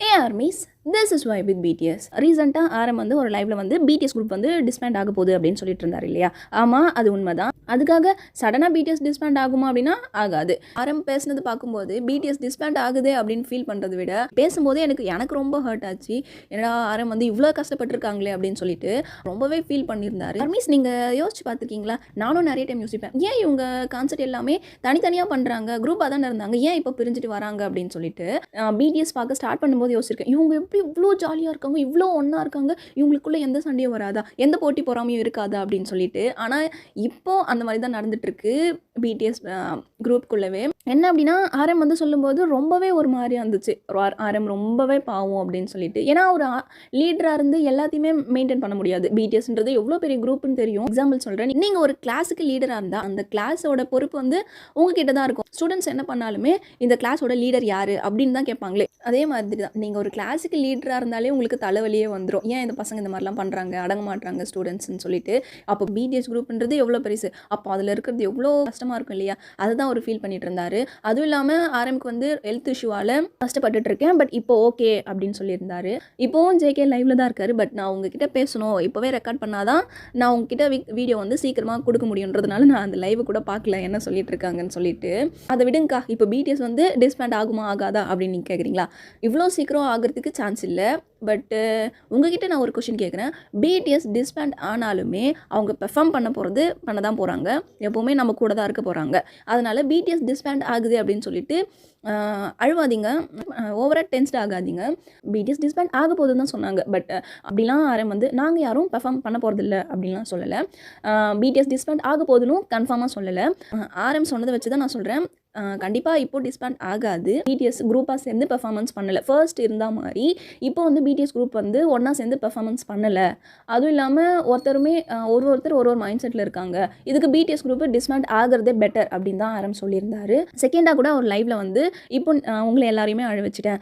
Armies this is why with BTS. ரீசெண்டாக ஆரம் வந்து ஒரு லைவ்ல வந்து பிடிஎஸ் குரூப் வந்து டிஸ்பேண்ட் ஆக போகுது அப்படின்னு சொல்லிட்டு இருந்தார் இல்லையா? ஆமாம், அது உண்மைதான். அதுக்காக சடனாக பிடிஎஸ் டிஸ்பேண்ட் ஆகுமா அப்படின்னா ஆகாது. ஆரம் பேசுனது பார்க்கும்போது பிடிஎஸ் டிஸ்பேண்ட் ஆகுது அப்படின்னு ஃபீல் பண்ணுறதை விட பேசும்போதே எனக்கு ரொம்ப ஹர்ட் ஆச்சு. ஏன்னா ஆரம் வந்து இவ்வளோ கஷ்டப்பட்டுருக்காங்களே அப்படின்னு சொல்லிட்டு ரொம்பவே ஃபீல் பண்ணியிருந்தாரு. ஆர்மீஸ், நீங்கள் யோசிச்சு பார்த்துருக்கீங்களா? நானும் நிறைய டைம் யோசிப்பேன், ஏன் இவங்க கான்செர்ட் எல்லாமே தனித்தனியாக பண்ணுறாங்க, குரூப்பாக தானே இருந்தாங்க, ஏன் இப்போ பிரிஞ்சுட்டு வராங்க அப்படின்னு சொல்லிட்டு பிடிஎஸ் பார்க்க ஸ்டார்ட் பண்ணும்போது யோசிச்சிருக்கேன். இவங்க எப்படி இவ்வளோ ஜாலியாக இருக்காங்க, இவ்வளோ ஒன்றா இருக்காங்க, இவங்களுக்குள்ளே எந்த சண்டையும் வராதா, எந்த போட்டி பொறாமையும் இருக்காதா அப்படின்னு சொல்லிட்டு. ஆனால் இப்போது அந்த மாதிரி தான் நடந்துகிட்ருக்கு பிடிஎஸ் குரூப்புக்குள்ளவே. என்ன அப்படின்னா, ஆரம் வந்து சொல்லும்போது ரொம்பவே ஒரு மாதிரியாக இருந்துச்சு. ஆரம் ரொம்பவே பாவம் அப்படின்னு சொல்லிட்டு. ஏன்னா ஒரு லீடராக இருந்து எல்லாத்தையுமே மெயின்டைன் பண்ண முடியாது. பிடிஎஸ்ன்றது எவ்வளோ பெரிய குரூப்புன்னு தெரியும். எக்ஸாம்பிள் சொல்கிறேன், நீங்கள் ஒரு கிளாஸுக்கு லீடராக இருந்தால் அந்த கிளாஸோட பொறுப்பு வந்து உங்ககிட்ட தான் இருக்கும். ஸ்டூடெண்ட்ஸ் என்ன பண்ணாலுமே இந்த கிளாஸோட லீடர் யார் அப்படின்னு தான் கேட்பாங்களே. அதே மாதிரி தான் நீங்கள் ஒரு கிளாஸுக்கு லீடராக இருந்தாலே உங்களுக்கு தலைவலியே வந்துடும். ஏன் இந்த பசங்க இந்த மாதிரிலாம் பண்ணுறாங்க, அடங்க மாட்டுறாங்க ஸ்டூடெண்ட்ஸ்ன்னு சொல்லிட்டு. அப்போ பிடிஎஸ் குரூப்ன்றது எவ்வளோ பெருசு, அப்போ அதில் இருக்கிறது எவ்வளோ கஷ்டமாக இருக்கும் இல்லையா? அதுதான் அவர் ஃபீல் பண்ணிட்டு இருந்தார். அதுவும் இல்லாமல் ஆரம்புக்கு வந்து ஹெல்த் இஷ்யூவால் கஷ்டப்பட்டுட்டு இருக்கேன், பட் இப்போ ஓகே அப்படின்னு சொல்லியிருந்தாரு. இப்போவும் ஜேகே லைவ்ல தான் இருக்காரு. பட் நான் உங்ககிட்ட பேசணும், இப்போவே ரெக்கார்ட் பண்ணாதான் நான் உங்ககிட்ட வீடியோ வந்து சீக்கிரமாக கொடுக்க முடியுன்றதுனால நான் அந்த லைவ் கூட பார்க்கல என்ன சொல்லிட்டு இருக்காங்கன்னு சொல்லிட்டு. அதை விடுங்கக்கா, இப்போ பிடிஎஸ் வந்து டிஸ்பேண்ட் ஆகுமா ஆகாதா அப்படின்னு நீங்கள் கேட்குறீங்களா? இவ்வளோ சீக்கிரம் ஆகிறதுக்கு சான்ஸ் இல்லை. பட்டு உங்ககிட்ட நான் ஒரு கொஷின் கேட்குறேன். பிடிஎஸ் டிஸ்பேண்ட் ஆனாலுமே அவங்க பெர்ஃபார்ம் பண்ண தான் போகிறாங்க. எப்போவுமே நம்ம கூட தான் இருக்க போகிறாங்க. அதனால் பிடிஎஸ் டிஸ்பேண்ட் ஆகுது அப்படின்னு சொல்லிட்டு அழுவாதீங்க, ஓவராக டென்ஸ்ட் ஆகாதீங்க. பிடிஎஸ் டிஸ்பேண்ட் ஆக போகுதுன்னு தான் சொன்னாங்க. பட் அப்படிலாம் ஆரம் வந்து நாங்கள் யாரும் பெர்ஃபார்ம் பண்ண போகிறதில்ல அப்படின்லாம் சொல்லலை. பிடிஎஸ் டிஸ்பேண்ட் ஆக போகுதுன்னு கன்ஃபார்மாக சொல்லலை. ஆரம் சொன்னதை வச்சு தான் நான் சொல்கிறேன். கண்டிப்பாக இப்போ டிஸ்பேண்ட் ஆகாது. பிடிஎஸ் குரூப்பாக சேர்ந்து பெர்ஃபார்மன்ஸ் பண்ணலை. ஃபர்ஸ்ட் இருந்தால் மாதிரி இப்போ வந்து பிடிஎஸ் குரூப் வந்து ஒன்றா சேர்ந்து பெர்ஃபார்மன்ஸ் பண்ணலை. அதுவும் இல்லாமல் ஒருத்தருமே ஒருத்தர் ஒரு மைண்ட் செட்டில் இருக்காங்க. இதுக்கு பிடிஎஸ் குரூப் டிஸ்பேண்ட் ஆகிறதே பெட்டர் அப்படின்னு தான் ஆரம் சொல்லியிருந்தாரு. செகண்டாக கூட ஒரு லைவில் வந்து இப்போ உங்களை எல்லாரையுமே அழ வச்சுட்டேன்,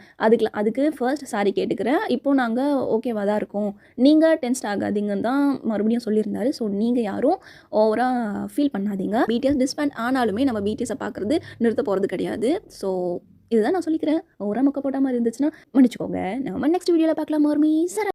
அதுக்கு ஃபர்ஸ்ட் சாரி கேட்டுக்கிறேன், இப்போ நாங்கள் ஓகேவாக தான் இருக்கோம், நீங்கள் டென்ஸ்ட் ஆகாதீங்கன்னு தான் மறுபடியும் சொல்லியிருந்தாரு. ஸோ நீங்கள் யாரும் ஓவராக ஃபீல் பண்ணாதீங்க. பிடிஎஸ் டிஸ்பேண்ட் ஆனாலுமே நம்ம பிடிஎஸை பார்க்குறது நிறுத்த போகிறது கிடையாது. ஸோ இதுதான் நான் சொல்லிக்கிறேன். ஓவராக மொக்க போட்ட மாதிரி இருந்துச்சுன்னா மன்னிச்சுக்கோங்க. நம்ம நெக்ஸ்ட் வீடியோவில் பார்க்கலாம். மோர்மி சர